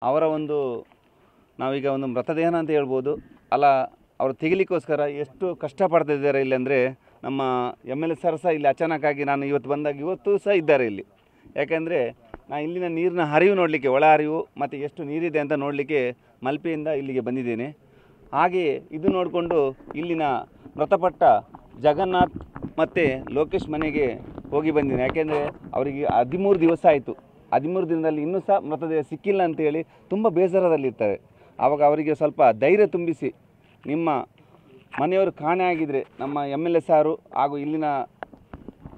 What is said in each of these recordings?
ಅವರ ಒಂದು ನಾವೀಗ ಒಂದು ಮೃತದೇಹನ ಅಂತ ಹೇಳ್ಬೋದು. ಅಲ್ಲ, ಅವರು ತೆಗಿಲಿಕ್ಕೋಸ್ಕರ ಎಷ್ಟು ಕಷ್ಟಪಡ್ತಿದ್ದಾರೆ ಇಲ್ಲಿ ಅಂದರೆ, ನಮ್ಮ MLA ಸರ್ ಸಹ ಇಲ್ಲಿ ಅಚಾನಕ್ಕಾಗಿ ನಾನು ಇವತ್ತು ಬಂದಾಗ ಇವತ್ತು ಸಹ ಇದ್ದಾರೆ ಇಲ್ಲಿ. ಯಾಕೆಂದರೆ ನಾನು ಇಲ್ಲಿನ ನೀರಿನ ಹರಿವು ನೋಡಲಿಕ್ಕೆ, ಒಳ ಹರಿವು ಮತ್ತು ಎಷ್ಟು ನೀರಿದೆ ಅಂತ ನೋಡಲಿಕ್ಕೆ ಮಲ್ಪೆಯಿಂದ ಇಲ್ಲಿಗೆ ಬಂದಿದ್ದೇನೆ. ಹಾಗೆಯೇ ಇದು ನೋಡಿಕೊಂಡು ಇಲ್ಲಿನ ಮೃತಪಟ್ಟ ಜಗನ್ನಾಥ್ ಮತ್ತು ಲೋಕೇಶ್ ಮನೆಗೆ ಹೋಗಿ ಬಂದಿದ್ದೇನೆ. ಯಾಕೆಂದರೆ ಅವರಿಗೆ 13 ದಿವಸ ಆಯಿತು. 13 ದಿನದಲ್ಲಿ ಇನ್ನೂ ಸಹ ಮೃತದೇಹ ಸಿಕ್ಕಿಲ್ಲ ಅಂತೇಳಿ ತುಂಬ ಬೇಸರದಲ್ಲಿರ್ತಾರೆ. ಆವಾಗ ಅವರಿಗೆ ಸ್ವಲ್ಪ ಧೈರ್ಯ ತುಂಬಿಸಿ, ನಿಮ್ಮ ಮನೆಯವರು ಕಾಣೆ ಆಗಿದ್ದರೆ ನಮ್ಮ MLA ಸಾರು ಹಾಗೂ ಇಲ್ಲಿನ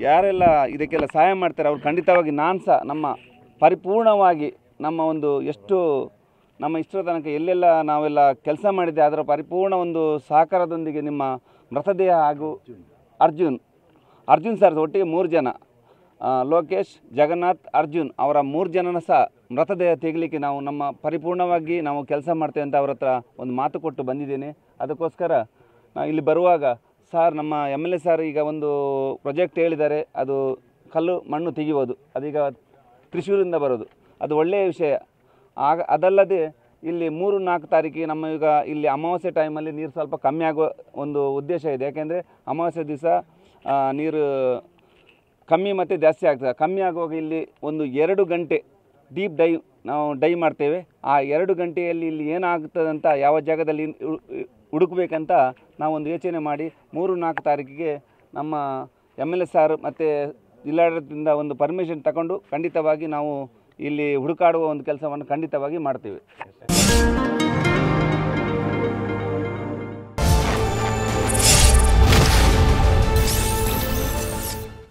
ಯಾರೆಲ್ಲ ಇದಕ್ಕೆಲ್ಲ ಸಹಾಯ ಮಾಡ್ತಾರೆ ಅವರು ಖಂಡಿತವಾಗಿ ನಾನು ಸಹ ನಮ್ಮ ಪರಿಪೂರ್ಣವಾಗಿ ನಮ್ಮ ಒಂದು ಎಷ್ಟು ನಮ್ಮ ಇಷ್ಟರ ತನಕ ಎಲ್ಲೆಲ್ಲ ನಾವೆಲ್ಲ ಕೆಲಸ ಮಾಡಿದ್ದೆ ಅದರ ಪರಿಪೂರ್ಣ ಒಂದು ಸಹಕಾರದೊಂದಿಗೆ ನಿಮ್ಮ ಮೃತದೇಹ ಹಾಗೂ ಅರ್ಜುನ್ ಸರ್ ಒಟ್ಟಿಗೆ 3 ಜನ, ಲೋಕೇಶ್, ಜಗನ್ನಾಥ್, ಅರ್ಜುನ್ ಅವರ 3 ಜನನ ಸಹ ಮೃತದೇಹ ತೆಗಲಿಕ್ಕೆ ನಾವು ನಮ್ಮ ಪರಿಪೂರ್ಣವಾಗಿ ನಾವು ಕೆಲಸ ಮಾಡ್ತೇವೆ ಅಂತ ಅವ್ರ ಹತ್ರ ಒಂದು ಮಾತು ಕೊಟ್ಟು ಬಂದಿದ್ದೇನೆ. ಅದಕ್ಕೋಸ್ಕರ ಇಲ್ಲಿ ಬರುವಾಗ ಸರ್ ನಮ್ಮ MLA ಸರ್ ಈಗ ಒಂದು ಪ್ರಾಜೆಕ್ಟ್ ಹೇಳಿದ್ದಾರೆ, ಅದು ಕಲ್ಲು ಮಣ್ಣು ತೆಗೆಯುವುದು, ಅದೀಗ ತ್ರಿಶೂರಿಂದ ಬರೋದು, ಅದು ಒಳ್ಳೆಯ ವಿಷಯ. ಅದಲ್ಲದೆ ಇಲ್ಲಿ 3-4 ತಾರೀಕಿಗೆ ನಮ್ಮ ಈಗ ಇಲ್ಲಿ ಅಮಾವಾಸ್ಯೆ ಟೈಮಲ್ಲಿ ನೀರು ಸ್ವಲ್ಪ ಕಮ್ಮಿ ಆಗುವ ಒಂದು ಉದ್ದೇಶ ಇದೆ. ಯಾಕೆಂದರೆ ಅಮಾವಾಸ್ಯೆ ದಿವಸ ನೀರು ಕಮ್ಮಿ ಮತ್ತು ಜಾಸ್ತಿ ಆಗ್ತದೆ. ಕಮ್ಮಿ ಆಗುವಾಗ ಇಲ್ಲಿ ಒಂದು 2 ಗಂಟೆ ಡೀಪ್ ನಾವು ಡೈ ಮಾಡ್ತೇವೆ. ಆ 2 ಗಂಟೆಯಲ್ಲಿ ಇಲ್ಲಿ ಏನಾಗ್ತದೆ ಅಂತ ಯಾವ ಜಾಗದಲ್ಲಿ ಹುಡುಕಬೇಕಂತ ನಾವೊಂದು ಯೋಚನೆ ಮಾಡಿ 3-4 ತಾರೀಕಿಗೆ ನಮ್ಮ MLA ಸಾರ್ ಮತ್ತು ಜಿಲ್ಲಾಡಳಿತದಿಂದ ಒಂದು ಪರ್ಮಿಷನ್ ತಗೊಂಡು ಖಂಡಿತವಾಗಿ ನಾವು ಇಲ್ಲಿ ಹುಡುಕಾಡುವ ಒಂದು ಕೆಲಸವನ್ನು ಖಂಡಿತವಾಗಿ ಮಾಡ್ತೇವೆ.